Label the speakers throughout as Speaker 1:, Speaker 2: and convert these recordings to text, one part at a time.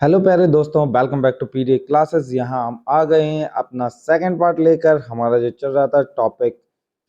Speaker 1: Hello प्यारे दोस्तों, welcome back to PD classes. यहाँ हम आ गए हैं अपना सेकंड पार्ट लेकर। हमारा जो चल रहा था टॉपिक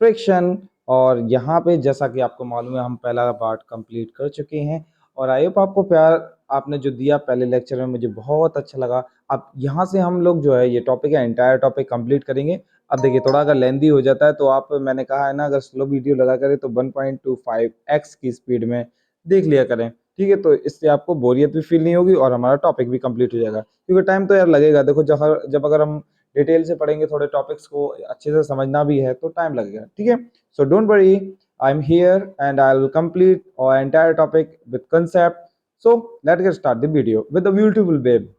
Speaker 1: फ्रिक्शन, और यहाँ पे जैसा कि आपको मालूम है हम पहला पार्ट कंप्लीट कर चुके हैं। और आई होप आपको प्यार आपने जो दिया पहले लेक्चर में मुझे बहुत अच्छा लगा। अब यहाँ से हम लोग जो है ये टॉपिक है एंटायर टॉपिक कंप्लीट करेंगे। अब देखिए थोड़ा अगर लेंदी हो जाता है तो आप, मैंने कहा है ना, अगर स्लो वीडियो लगा करें तो 1.25x की स्पीड में देख लिया करें। ठीक है, तो इससे आपको बोरियत भी फील नहीं होगी और हमारा टॉपिक भी कंप्लीट हो जाएगा, क्योंकि टाइम तो यार लगेगा। देखो जब अगर हम डिटेल से पढ़ेंगे, थोड़े टॉपिक्स को अच्छे से समझना भी है तो टाइम लगेगा। ठीक है, so don't worry, I am here and I will complete our entire topic with concept. So let's get start the video with the beautiful babe.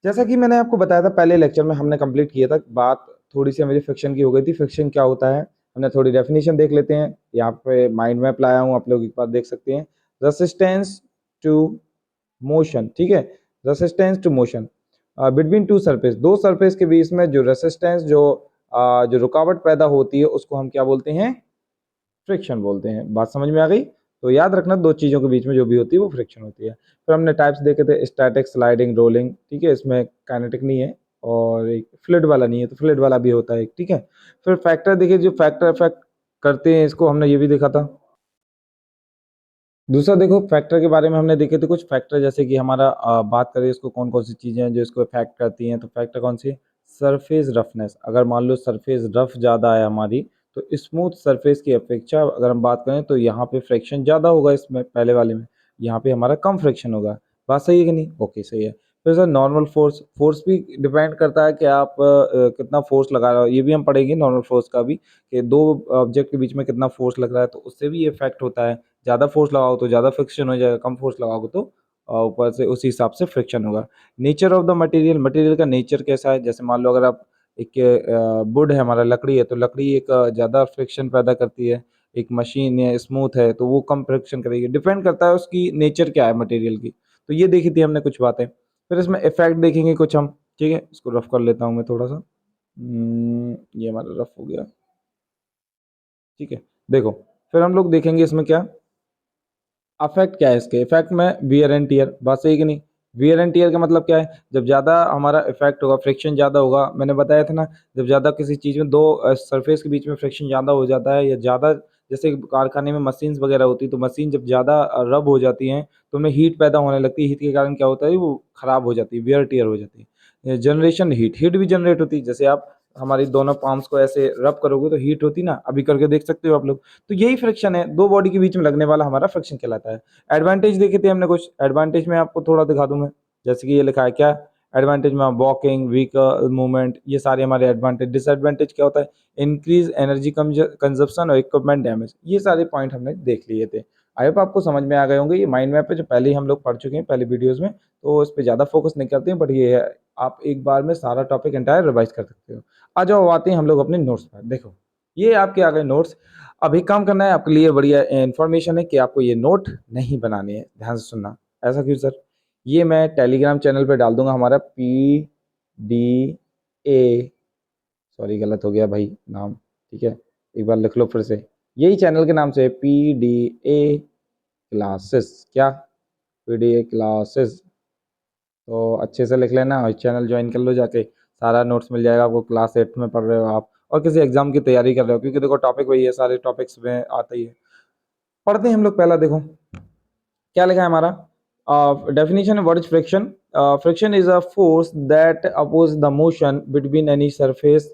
Speaker 1: जैसा कि मैंने आपको बताया था पहले लेक्चर में हमने कंप्लीट किया था, बात थोड़ी सी मेरी फ्रिक्शन की हो गई थी। फ्रिक्शन क्या होता है, हमने थोड़ी डेफिनेशन देख लेते हैं। यहाँ पे माइंड मैप लाया हूँ, आप लोग एक बार देख सकते हैं। रेसिस्टेंस टू मोशन, ठीक है, resistance to motion between two surface, दो सरफेस के बीच में जो रेसिस्टेंस, जो रुकावट पैदा होती है उसको हम क्या बोलते हैं? फ्रिक्शन बोलते हैं। बात समझ में आ गई? तो याद रखना, दो चीज़ों के बीच में जो भी होती है वो फ्रिक्शन होती है। फिर हमने टाइप्स देखे थे, स्टैटिक, स्लाइडिंग, रोलिंग। ठीक है, इसमें काइनेटिक नहीं है और एक फ्लूइड वाला नहीं है, तो फ्लूइड वाला भी होता है। ठीक है, फिर फैक्टर देखिए, जो फैक्टर इफेक्ट करते हैं इसको हमने ये भी देखा था। दूसरा देखो, फैक्टर के बारे में हमने देखे थे कुछ फैक्टर, जैसे कि हमारा बात करें इसको कौन कौन सी चीज़ें हैं जो इसको इफेक्ट करती हैं। तो फैक्टर कौन सी है? Surface roughness. अगर मान लो सरफेस रफ ज़्यादा है हमारी, तो स्मूथ सरफेस की अपेक्षा अगर हम बात करें तो यहाँ पे फ्रिक्शन ज़्यादा होगा, इसमें पहले वाले में। यहाँ पे हमारा कम फ्रिक्शन होगा। बात सही है कि नहीं? ओके, सही है। फिर सर नॉर्मल फोर्स, फोर्स भी डिपेंड करता है कि आप कितना फोर्स लगा रहे हो। ये भी हम पढ़ेंगे नॉर्मल फोर्स का भी, कि दो ऑब्जेक्ट के बीच में कितना फोर्स लग रहा है, तो उससे भी ये इफेक्ट होता है। ज़्यादा फोर्स लगाओ तो ज़्यादा फ्रिक्शन हो जाएगा, कम फोर्स लगाओगे तो ऊपर से उसी हिसाब से फ्रिक्शन होगा। Nature of the material, material का नेचर कैसा है? जैसे मान लो अगर आप एक वुड है हमारा, लकड़ी है, तो लकड़ी एक ज़्यादा फ्रिक्शन पैदा करती है। एक मशीन है स्मूथ है तो वो कम फ्रिक्शन करेगी। डिपेंड करता है उसकी नेचर क्या है मटेरियल की। तो ये देखी थी हमने कुछ बातें। फिर इसमें इफेक्ट देखेंगे कुछ हम। ठीक है, इसको रफ कर लेता हूँ मैं थोड़ा सा। ये हमारा रफ हो गया। ठीक है, देखो फिर हम लोग देखेंगे इसमें क्या अफेक्ट क्या है। इसके इफेक्ट में वियर एंड टीयर, बात सही कि नहीं? वियर एंड टीयर का मतलब क्या है? जब ज़्यादा हमारा इफेक्ट होगा, फ्रिक्शन ज़्यादा होगा, मैंने बताया था ना, जब ज़्यादा किसी चीज़ में दो सरफेस के बीच में फ्रिक्शन ज़्यादा हो जाता है, या ज़्यादा जैसे कारखाने में मशीन्स वगैरह होती है, तो मशीन जब ज़्यादा रब हो जाती हैं तो उनमें हीट पैदा होने लगती है। हीट के कारण क्या होता है, वो खराब हो जाती है, वियर टीयर हो जाती है। जनरेशन हीट, हीट भी जनरेट होती है। जैसे आप हमारी दोनों पाम्स को ऐसे रब करोगे तो हीट होती ना, अभी करके देख सकते हो आप लोग। तो यही फ्रिक्शन है, दो बॉडी के बीच में लगने वाला हमारा फ्रिक्शन कहलाता है। एडवांटेज देखे थे हमने कुछ। एडवांटेज में आपको थोड़ा दिखा दूं मैं, जैसे कि ये लिखा है क्या एडवांटेज में, वॉकिंग, व्हीकल मूवमेंट, ये सारे हमारे एडवांटेज। डिसएडवांटेज क्या होता है? इंक्रीज एनर्जी कंजप्शन और इक्विपमेंट डैमेज। ये सारे पॉइंट हमने देख लिए थे। आई होप आपको समझ में आ गए होंगे। ये माइंड मैप पे जो पहले ही हम लोग पढ़ चुके हैं पहले वीडियोस में, तो इस पर ज़्यादा फोकस नहीं करते हैं, बट ये है आप एक बार में सारा टॉपिक एंटायर रिवाइज कर सकते हो। आ जाओ, आते हैं हम लोग अपने नोट्स पर। देखो ये आपके आ गए नोट्स। अब एक काम करना है आपके लिए, बढ़िया इन्फॉर्मेशन है कि आपको ये नोट नहीं बनाने हैं, ध्यान से सुनना। ऐसा क्यों सर? ये मैं टेलीग्राम चैनल पे डाल दूंगा, हमारा PDA, सॉरी गलत हो गया भाई नाम। ठीक है, एक बार लिख लो फिर से। यही चैनल के नाम से PDA क्लासेस, क्या? PDA classes. तो अच्छे से लिख लेना और चैनल ज्वाइन कर लो जाके। सारा नोट्स मिल जाएगा आपको। क्लास 8 में पढ़ रहे हो आप और किसी एग्जाम की तैयारी कर रहे हो, क्योंकि देखो टॉपिक वही है, सारे टॉपिक्स में आता ही है। पढ़ते हैं हम लोग। पहला देखो क्या लिखा है हमारा। Definition, what is friction? Friction is a force that oppose the motion between any surface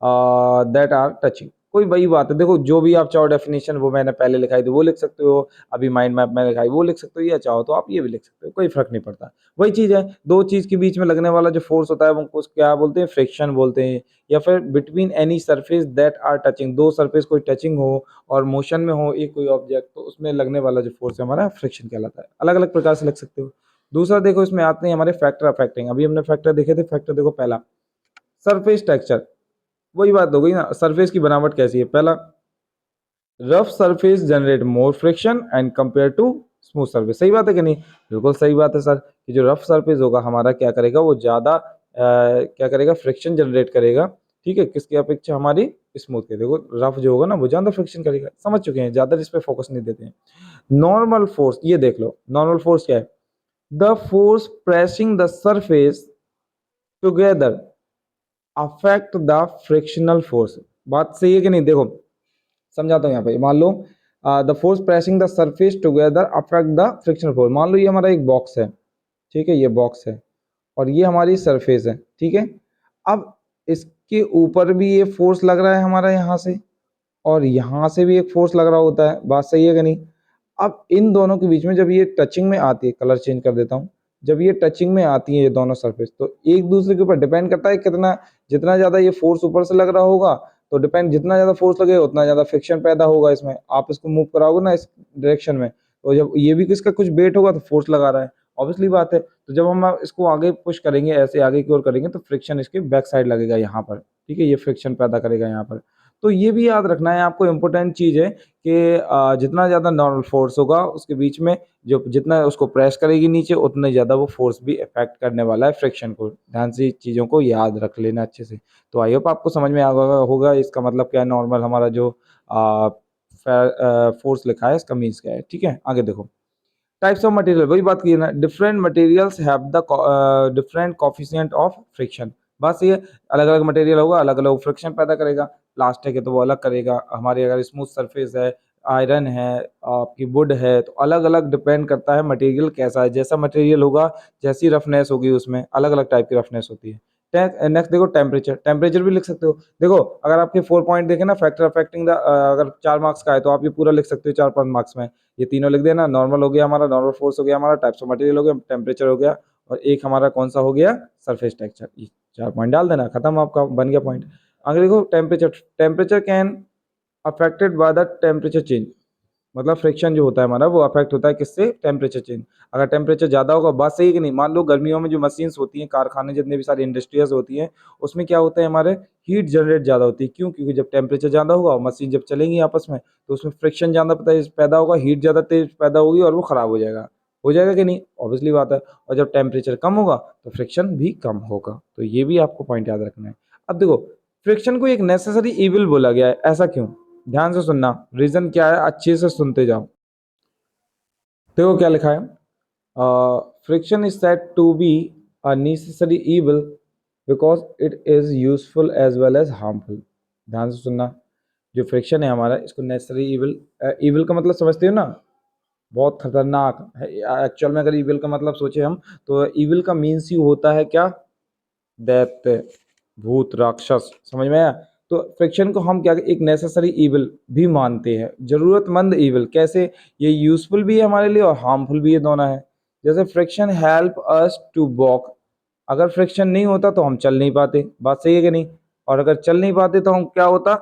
Speaker 1: that are touching. कोई वही बात है, देखो जो भी आप चाहो डेफिनेशन, वो मैंने पहले लिखाई थी वो लिख सकते हो, अभी माइंड मैप में लिखाई वो लिख सकते हो, या चाहो तो आप ये भी लिख सकते हो, कोई फर्क नहीं पड़ता। वही चीज़ है, दो चीज़ के बीच में लगने वाला जो फोर्स होता है वो उसको क्या बोलते हैं? फ्रिक्शन बोलते हैं। या फिर between any surface that are touching, दो सरफेस कोई टचिंग हो और मोशन में हो एक कोई ऑब्जेक्ट, तो उसमें लगने वाला जो फोर्स है हमारा फ्रिक्शन कहलाता है। अलग अलग प्रकार से लग सकते हो। दूसरा देखो, इसमें आते हैं हमारे फैक्टर अफेक्टिंग। अभी हमने फैक्टर देखे थे। फैक्टर देखो, पहला सरफेस टेक्सचर, वही बात हो गई ना, सरफेस की बनावट कैसी है। पहला, rough surface generate more friction and compare to smooth surface. सही बात है कि नहीं? बिल्कुल सही बात है सर, कि जो रफ सरफेस होगा हमारा क्या करेगा, वो ज़्यादा क्या करेगा? फ्रिक्शन जनरेट करेगा। ठीक है, किसकी अपेक्षा, हमारी स्मूथ के। देखो रफ जो होगा ना वो ज़्यादा फ्रिक्शन करेगा, समझ चुके हैं, ज़्यादा इस पे फोकस नहीं देते हैं। नॉर्मल फोर्स, ये देख लो नॉर्मल फोर्स क्या है, the force pressing the surface together affect the frictional force. बात सही है कि नहीं? देखो समझाता हूँ यहाँ पे, मान लो the force pressing the surface together affect the frictional force. मान लो ये हमारा एक बॉक्स है, ठीक है, ये बॉक्स है और ये हमारी सरफेस है, ठीक है। अब इसके ऊपर भी ये फोर्स लग रहा है हमारा यहाँ से, और यहाँ से भी एक फोर्स लग रहा होता है, बात सही है कि नहीं? अब इन दोनों के बीच में जब ये टचिंग में आती है, कलर चेंज कर देता हूँ, जब ये टचिंग में आती है ये दोनों सरफेस, तो एक दूसरे के ऊपर डिपेंड करता है कितना, जितना ज़्यादा ये फोर्स ऊपर से लग रहा होगा तो डिपेंड, जितना ज़्यादा फोर्स लगेगा उतना ज़्यादा फ्रिक्शन पैदा होगा इसमें। आप इसको मूव कराओगे ना इस डायरेक्शन में, तो जब ये भी किसका कुछ वेट होगा तो फोर्स लगा रहा है, ऑब्वियसली बात है। तो जब हम इसको आगे पुश करेंगे, ऐसे आगे की ओर करेंगे, तो फ्रिक्शन इसके बैक साइड लगेगा यहाँ पर, ठीक है, ये फ्रिक्शन पैदा करेगा यहाँ पर। तो ये भी याद रखना है आपको, इम्पोर्टेंट चीज़ है कि जितना ज़्यादा नॉर्मल फोर्स होगा उसके बीच में, जो जितना उसको प्रेस करेगी नीचे, उतना ज़्यादा वो फोर्स भी इफेक्ट करने वाला है फ्रिक्शन को। ध्यान से चीज़ों को याद रख लेना अच्छे से। तो आई होप आपको समझ में आ गया होगा इसका मतलब क्या है, नॉर्मल हमारा जो फोर्स लिखा है इसका मीन्स क्या है, ठीक है। आगे देखो, टाइप्स ऑफ मटेरियल, वही बात की है ना, different materials have the different coefficient of friction. बस ये अलग अलग मटेरियल होगा, अलग अलग फ्रिक्शन पैदा करेगा। प्लास्टिक है तो वो अलग करेगा, हमारी अगर स्मूथ सरफेस है, आयरन है, आपकी वुड है, तो अलग अलग डिपेंड करता है मटेरियल कैसा है। जैसा मटेरियल होगा, जैसी रफनेस होगी, उसमें अलग अलग टाइप की रफनेस होती है। नेक्स्ट देखो टेम्परेचर, टेम्परेचर भी लिख सकते हो। देखो अगर आपके 4 पॉइंट देखे ना, फैक्टर अफेक्टिंग द, अगर 4 मार्क्स का है तो आप ये पूरा लिख सकते हो 4-5 मार्क्स में। ये तीनों लिख देना, नॉर्मल हो गया हमारा, नॉर्मल फोर्स हो गया हमारा, टाइप्स ऑफ मटेरियल हो गया, टेम्परेचर हो गया, और एक हमारा कौन सा हो गया, सरफेस टेक्सचर। ये 4 पॉइंट डाल देना, खत्म, आपका बन गया पॉइंट। आगे देखो temperature, temperature can affected by the temperature change. मतलब फ्रिक्शन जो होता है हमारा वो अफेक्ट होता है किससे, टेम्परेचर चेंज। अगर टेम्परेचर ज़्यादा होगा, बात सही है कि नहीं? मान लो गर्मियों में जो मशीन्स होती हैं, कारखाने, जितने भी सारी इंडस्ट्रीज होती हैं, उसमें क्या होता है, हमारे हीट जनरेट ज़्यादा होती है। क्यों? क्योंकि जब टेम्परेचर ज़्यादा होगा और मशीन जब चलेंगी आपस में, तो उसमें फ्रिक्शन ज़्यादा पैदा होगा, हीट ज़्यादा तेज पैदा होगी और वो ख़राब हो जाएगा कि नहीं? ऑब्वियसली बात है। और जब टेम्परेचर कम होगा तो फ्रिक्शन भी कम होगा। तो ये भी आपको पॉइंट याद रखना है। अब देखो, फ्रिक्शन को एक नेसेसरी इविल बोला गया है, ऐसा क्यों? ध्यान से सुनना, रीजन क्या है अच्छे से सुनते जाओ। देखो क्या लिखा है, friction is said to be a necessary evil because it is useful as well as harmful. ध्यान से सुनना, जो फ्रिक्शन है हमारा, इसको नेसेसरी इविल, इविल का मतलब समझते हो ना, बहुत खतरनाक है। एक्चुअल में अगर इविल का मतलब सोचे हम, तो इविल का मीन्स ही होता है क्या, दैत्य, भूत, राक्षस, समझ में आया? तो फ्रिक्शन को हम क्या, एक नेसेसरी इविल भी मानते हैं, जरूरतमंद इविल। कैसे? ये यूजफुल भी है हमारे लिए और हार्मफुल भी है, दोनों है। जैसे friction help us to walk, अगर फ्रिक्शन नहीं होता तो हम चल नहीं पाते, बात सही है कि नहीं? और अगर चल नहीं पाते तो हम क्या होता,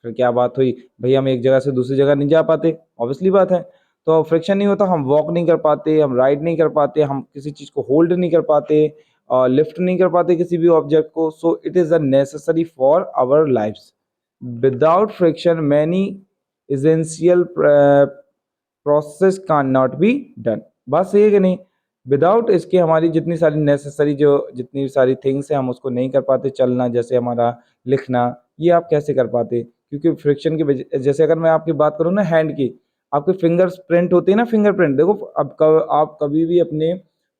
Speaker 1: फिर क्या बात हुई भाई, हम एक जगह से दूसरी जगह नहीं जा पाते, ऑब्वियसली बात है। तो फ्रिक्शन नहीं होता, हम वॉक नहीं कर पाते, हम राइड नहीं कर पाते, हम किसी चीज़ को होल्ड नहीं कर पाते, और लिफ्ट नहीं कर पाते किसी भी ऑब्जेक्ट को। So it is a necessary for our lifes. Without friction many essential process can not be done. बात सही है कि नहीं? विदाउट इसके हमारी जितनी सारी नेसेसरी, जो जितनी सारी थिंग्स हैं, हम उसको नहीं कर पाते। चलना, जैसे हमारा लिखना, ये आप कैसे कर पाते? क्योंकि फ्रिक्शन की वजह। जैसे अगर मैं आपकी बात करूँ ना हैंड की, आपके फिंगर्स प्रिंट होती है ना, फिंगरप्रिंट। देखो अब आप कभी भी अपने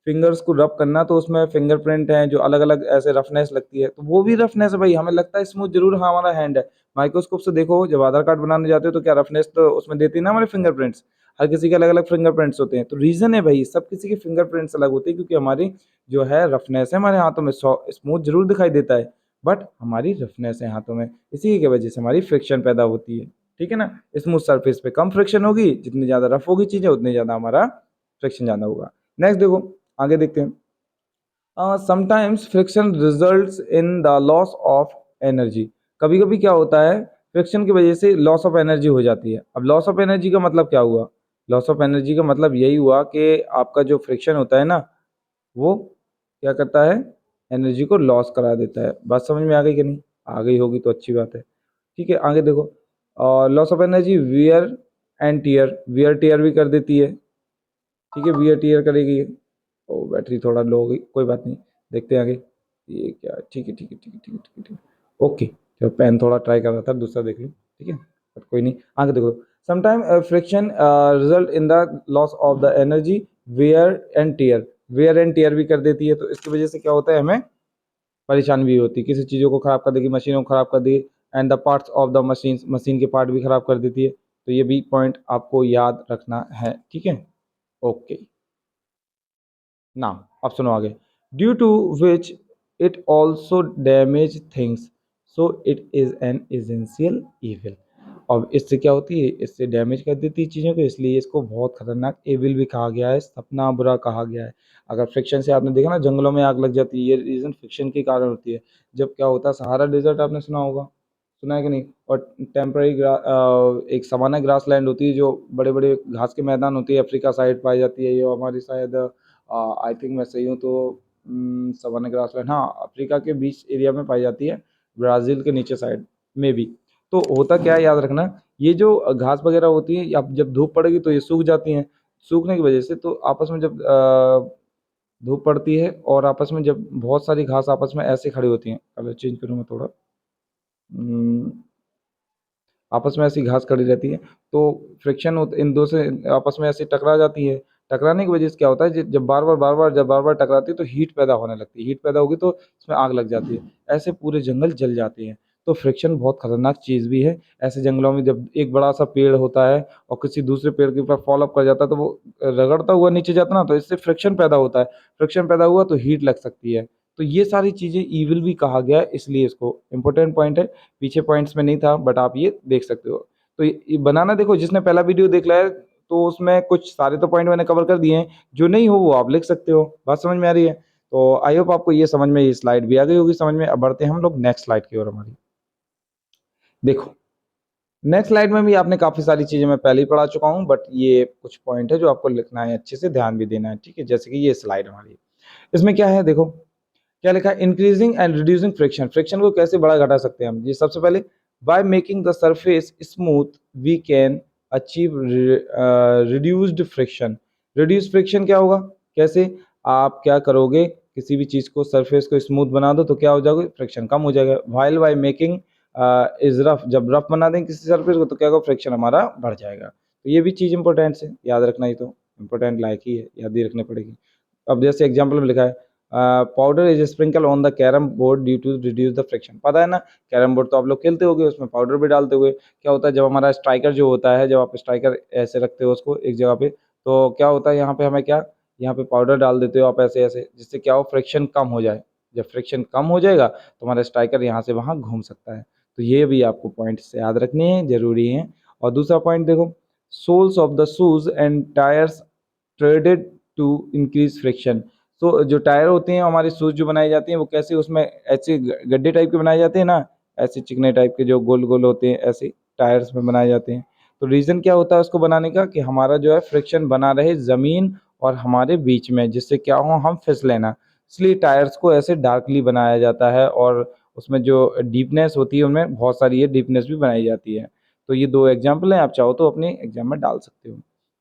Speaker 1: फिंगर्स को रब करना, तो उसमें फिंगरप्रिंट हैं जो अलग अलग ऐसे रफनेस लगती है, तो वो भी रफनेस है भाई। हमें लगता है स्मूथ, जरूर हाँ हमारा हैंड है। माइक्रोस्कोप से देखो, जब आधार कार्ड बनाने जाते हो तो क्या रफनेस तो उसमें देती है ना हमारे फिंगरप्रिंट्स। हर किसी के अलग अलग फिंगरप्रिंट्स होते हैं, तो रीजन है भाई, सब किसी के फिंगरप्रिंट्स अलग होते हैं, क्योंकि हमारी जो है रफनेस है हमारे हाथों में, स्मूथ जरूर दिखाई देता है, बट हमारी रफनेस है हाथों में, इसी की वजह से हमारी फ्रिक्शन पैदा होती है, ठीक है ना। स्मूथ सरफेस पे कम फ्रिक्शन होगी, जितनी ज़्यादा रफ होगी चीज़ें उतनी ज़्यादा हमारा फ्रिक्शन ज़्यादा होगा। नेक्स्ट देखो, आगे देखते हैं। Sometimes friction results in the loss of energy. कभी कभी क्या होता है, फ्रिक्शन की वजह से लॉस ऑफ एनर्जी हो जाती है। अब लॉस ऑफ एनर्जी का मतलब क्या हुआ? लॉस ऑफ एनर्जी का मतलब यही हुआ कि आपका जो फ्रिक्शन होता है ना, वो क्या करता है, एनर्जी को लॉस करा देता है। बात समझ में आ गई कि नहीं? आ गई होगी तो अच्छी बात है, ठीक है। आगे देखो, और loss of energy wear and tear, wear tear भी कर देती है, ठीक है, वियर टीयर करेगी। ओ बैटरी थोड़ा लो हो गई, कोई बात नहीं, देखते हैं आगे। ये क्या, ठीक है ठीक है ठीक है ठीक है ठीक है ठीक है। ओके, तो पेन थोड़ा ट्राई कर रहा था, दूसरा देख लूँ, ठीक है, बट कोई नहीं, आगे देखो। Sometime friction result in the loss of the energy, wear and tear, wear and tear भी कर देती है, तो इसकी वजह से क्या होता है, हमें परेशानी भी होती है, किसी चीज़ों को ख़राब कर देगी, मशीनों को ख़राब कर देगी, and the parts of the machine, machine के पार्ट भी ख़राब कर देती है, तो ये भी पॉइंट आपको याद रखना है, ठीक है। ओके, नाउ अब सुनो आगे। Due to which it also damage things, so it is an essential evil. अब इससे क्या होती है, इससे डैमेज कर देती है चीज़ों को, इसलिए इसको बहुत खतरनाक एविल भी कहा गया है, सपना बुरा कहा गया है। अगर फ्रिक्शन से आपने देखा ना, जंगलों में आग लग जाती है, ये रीज़न फ्रिक्शन के कारण होती है। जब क्या होता है, सहारा डेजर्ट आपने सुना होगा, सुना है कि नहीं, और टेम्पररी एक सवाना ग्रास लैंड होती है, जो बड़े बड़े घास के मैदान होती है, अफ्रीका साइड पाई जाती है, ये हमारी शायद आई थिंक मैं सही हूँ तो सवाना ग्रासलैंड, हाँ, अफ्रीका के बीच एरिया में पाई जाती है, ब्राज़ील के नीचे साइड में भी। तो होता क्या है, याद रखना, ये जो घास वगैरह होती है, अब जब धूप पड़ेगी तो ये सूख जाती हैं, सूखने की वजह से तो आपस में जब धूप पड़ती है और आपस में जब बहुत सारी घास आपस में ऐसे खड़ी होती हैं, कलर चेंज करूँ मैं थोड़ा, आपस में ऐसी घास खड़ी रहती है, तो फ्रिक्शन होता इन दो से आपस में ऐसे टकरा जाती है। टकराने की वजह से क्या होता है, जब बार बार टकराती है तो हीट पैदा होने लगती है, हीट पैदा होगी तो इसमें आग लग जाती है, ऐसे पूरे जंगल जल जाते हैं। तो फ्रिक्शन बहुत खतरनाक चीज़ भी है। ऐसे जंगलों में जब एक बड़ा सा पेड़ होता है और किसी दूसरे पेड़ के ऊपर फॉलो अप कर जाता है, तो वो रगड़ता हुआ नीचे जाता है ना, तो इससे फ्रिक्शन पैदा होता है, फ्रिक्शन पैदा हुआ तो हीट लग सकती है। तो ये सारी चीज़ें ईविल भी कहा गया है, इसलिए इसको इंपॉर्टेंट पॉइंट है, पीछे पॉइंट्स में नहीं था बट आप ये देख सकते हो। तो ये बनाना देखो, जिसने पहला वीडियो देख लिया है तो उसमें कुछ सारे तो पॉइंट मैंने कवर कर दिए हैं, जो नहीं हो वो आप लिख सकते हो। बात समझ में आ रही है? तो आई होप आपको ये समझ में, ये स्लाइड भी आ गई होगी समझ में। अब बढ़ते हैं हम लोग नेक्स्ट स्लाइड की ओर हमारी। देखो, नेक्स्ट स्लाइड में भी आपने काफ़ी सारी चीज़ें मैं पहले ही पढ़ा चुका हूँ, बट ये कुछ पॉइंट है जो आपको लिखना है, अच्छे से ध्यान भी देना है, ठीक है? जैसे कि ये स्लाइड हमारी, इसमें क्या है देखो, क्या लिखा है, increasing and reducing friction, friction को कैसे बढ़ा घटा सकते हैं हम, ये सबसे पहले, by making the surface smooth we can achieve reduced friction. Reduce friction क्या होगा, कैसे, आप क्या करोगे, किसी भी चीज़ को सरफेस को स्मूथ बना दो तो क्या हो जाएगा, फ्रिक्शन कम हो जाएगा। While by making is rough, जब रफ बना देंगे किसी सरफेस को तो क्या होगा, फ्रिक्शन हमारा बढ़ जाएगा। तो ये भी चीज़ इंपॉर्टेंट है, याद रखना, ही तो इंपॉर्टेंट लायक ही है, याद ही रखनी पड़ेगी। अब जैसे एग्जाम्पल में लिखा है, powder is sprinkle on the carrom board due to reduce the friction. पता है ना, कैरम बोर्ड तो आप लोग खेलते होगे, उसमें पाउडर भी डालते हुए, क्या होता है, जब हमारा स्ट्राइकर जो होता है, जब आप स्ट्राइकर ऐसे रखते हो उसको एक जगह पे, तो क्या होता है, यहाँ पे हमें क्या, यहाँ पे पाउडर डाल देते हो आप ऐसे ऐसे, जिससे क्या हो, फ्रिक्शन कम हो जाए। जब फ्रिक्शन कम हो जाएगा तो हमारा स्ट्राइकर यहाँ से वहाँ घूम सकता है। तो ये भी आपको पॉइंट से याद रखने हैं, जरूरी हैं। और दूसरा पॉइंट देखो, soles of the shoes and tyres treaded to increase friction. तो जो टायर होते हैं हमारे, शूज जो बनाए जाते हैं वो कैसे, उसमें ऐसे गड्ढे टाइप के बनाए जाते हैं ना, ऐसे चिकने टाइप के जो गोल गोल होते हैं, ऐसे टायर्स में बनाए जाते हैं। तो रीज़न क्या होता है उसको बनाने का, कि हमारा जो है फ्रिक्शन बना रहे ज़मीन और हमारे बीच में, जिससे क्या हो, हम फिसले ना, इसलिए टायर्स को ऐसे डार्कली बनाया जाता है, और उसमें जो डीपनेस होती है उनमें बहुत सारी ये डीपनेस भी बनाई जाती है। तो ये दो एग्जाम्पल हैं, आप चाहो तो अपने एग्जाम में डाल सकते हो।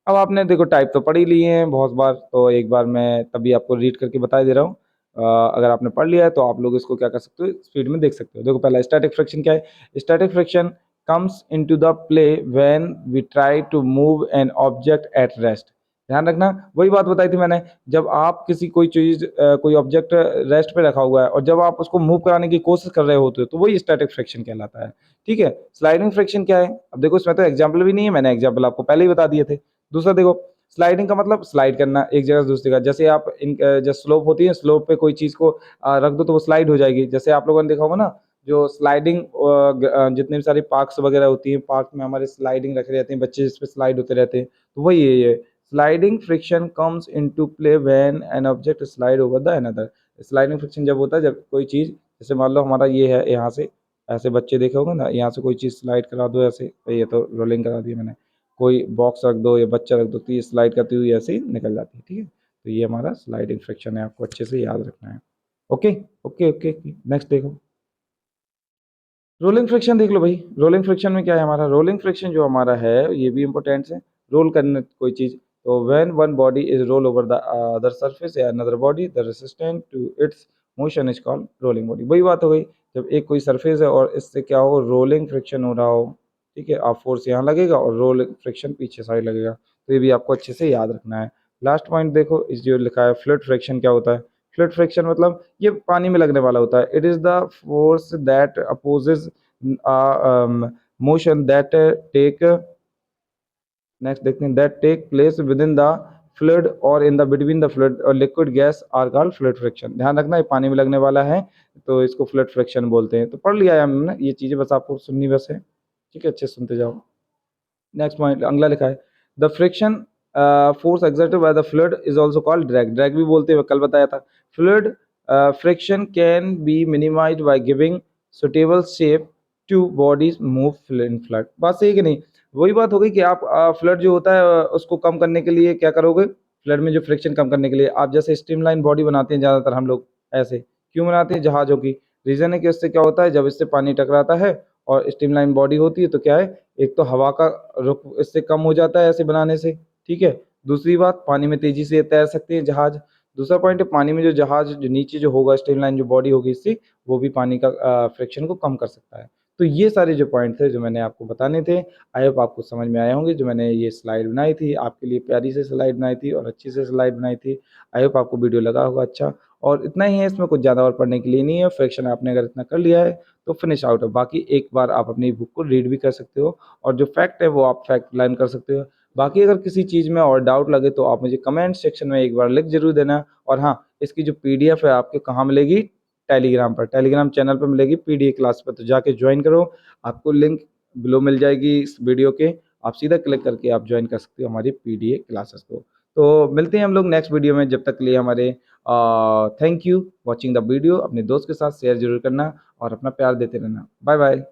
Speaker 1: अब आपने देखो टाइप तो पढ़ ही लिए हैं बहुत बार, तो एक बार मैं तभी आपको रीड करके बता दे रहा हूँ। अगर आपने पढ़ लिया है तो आप लोग इसको क्या कर सकते हो, स्पीड में देख सकते हो। देखो, पहला स्टैटिक फ्रिक्शन क्या है। Static friction comes into the play when we try to move an object at rest. ध्यान रखना, वही बात बताई थी मैंने, जब आप किसी कोई चीज़ कोई ऑब्जेक्ट रेस्ट पे रखा हुआ है और जब आप उसको मूव कराने की कोशिश कर रहे होते हो तो वही स्टैटिक फ्रिक्शन कहलाता है, ठीक है। स्लाइडिंग फ्रिक्शन क्या है, अब देखो इसमें तो एग्जाम्पल भी नहीं है, मैंने एग्जाम्पल आपको पहले ही बता दिए थे। दूसरा देखो, स्लाइडिंग का मतलब स्लाइड करना एक जगह से दूसरी जगह, जैसे आप जो स्लोप होती है, स्लोप पे कोई चीज़ को रख दो तो वो स्लाइड हो जाएगी। जैसे आप लोगों ने देखा होगा ना, जो स्लाइडिंग जितने भी सारे पार्क्स वगैरह होती हैं, पार्क में हमारे स्लाइडिंग रखे रहते हैं, बच्चे जिस पे स्लाइड होते रहते हैं, तो वही है ये। Sliding friction comes into play when an object slide over the another. Sliding friction जब होता है, जब कोई चीज़, जैसे मान लो हमारा ये है, यहाँ से ऐसे बच्चे देखे होंगे ना, यहाँ से कोई चीज़ स्लाइड करा दो ऐसे, ये तो रोलिंग करा दी मैंने, कोई बॉक्स रख दो या बच्चा रख दो तो ये स्लाइड करती हुई ऐसे ही निकल जाती है, ठीक है। तो ये हमारा स्लाइडिंग फ्रिक्शन है, आपको अच्छे से याद रखना है। ओके, ओके, ओके, नेक्स्ट देखो, रोलिंग फ्रिक्शन देख लो भाई। रोलिंग फ्रिक्शन में क्या है हमारा, रोलिंग फ्रिक्शन जो हमारा है ये भी इंपॉर्टेंट है। रोल करने कोई चीज़, तो when one body is roll over the other surface या another body, the resistant to its motion is called rolling body. वही बात हो गई, जब एक कोई सरफेस है और इससे क्या हो, रोलिंग फ्रिक्शन हो रहा हो, ठीक है, आप फोर्स यहाँ लगेगा और रोलिंग फ्रिक्शन पीछे साइड लगेगा, तो ये भी आपको अच्छे से याद रखना है। लास्ट पॉइंट देखो, इस जो लिखा है फ्लूइड फ्रिक्शन क्या होता है। फ्लूइड फ्रिक्शन मतलब ये पानी में लगने वाला होता है। It is the force that opposes motion that take, next देखते हैं, that take place with in the fluid or in the between the fluid or liquid gas are called fluid friction. ध्यान रखना ये पानी में लगने वाला है तो इसको फ्लूइड फ्रिक्शन बोलते हैं। तो पढ़ लिया है हमने ये चीज़ें, बस आपको सुननी बस है, ठीक है, अच्छे से सुनते जाओ। नेक्स्ट पॉइंट अगला लिखा है, the friction force exerted by the fluid is also called drag. Drag भी बोलते हैं, कल बताया था। Fluid friction can be minimised by giving suitable shape two bodies move in flood. बात सही है कि नहीं? वही बात हो गई कि आप फ्लड जो होता है उसको कम करने के लिए क्या करोगे, फ्लड में जो फ्रिक्शन कम करने के लिए आप जैसे स्ट्रीमलाइन बॉडी बनाते हैं ज़्यादातर हम लोग ऐसे क्यों बनाते हैं जहाज़ों की, रीज़न है कि उससे क्या होता है जब इससे पानी टकराता है और स्ट्रीमलाइन बॉडी होती है तो क्या है, एक तो हवा का रुख इससे कम हो जाता है ऐसे बनाने से, ठीक है। दूसरी बात, पानी में तेज़ी से तैर सकते हैं जहाज़। दूसरा पॉइंट है, पानी में जो जहाज़ जो नीचे जो होगा स्ट्रीमलाइन जो बॉडी होगी इससे, वो भी पानी का फ्रिक्शन को कम कर सकता है। तो ये सारे जो पॉइंट थे जो मैंने आपको बताने थे, आई होप आपको समझ में आए होंगे। जो मैंने ये स्लाइड बनाई थी आपके लिए, प्यारी से स्लाइड बनाई थी और अच्छी से स्लाइड बनाई थी। आई होप आपको वीडियो लगा होगा अच्छा, और इतना ही है, इसमें कुछ ज़्यादा और पढ़ने के लिए नहीं है। फ्रिक्शन आपने अगर इतना कर लिया है तो फिनिश आउट है। बाकी एक बार आप अपनी बुक को रीड भी कर सकते हो और जो फैक्ट है वो आप फैक्ट लर्न कर सकते हो। बाकी अगर किसी चीज़ में और डाउट लगे तो आप मुझे कमेंट सेक्शन में एक बार लिख जरूर देना। और हाँ, इसकी जो पीडीएफ है आपके कहाँ मिलेगी, टेलीग्राम पर, टेलीग्राम चैनल पर मिलेगी पीडीए क्लास पर, तो जाके ज्वाइन करो। आपको लिंक बिलो मिल जाएगी इस वीडियो के, आप सीधा क्लिक करके आप ज्वाइन कर सकते हो हमारी पीडीए क्लासेस को। तो मिलते हैं हम लोग नेक्स्ट वीडियो में, जब तक के लिए हमारे thank you watching the video. अपने दोस्त के साथ शेयर जरूर करना और अपना प्यार देते रहना। Bye bye.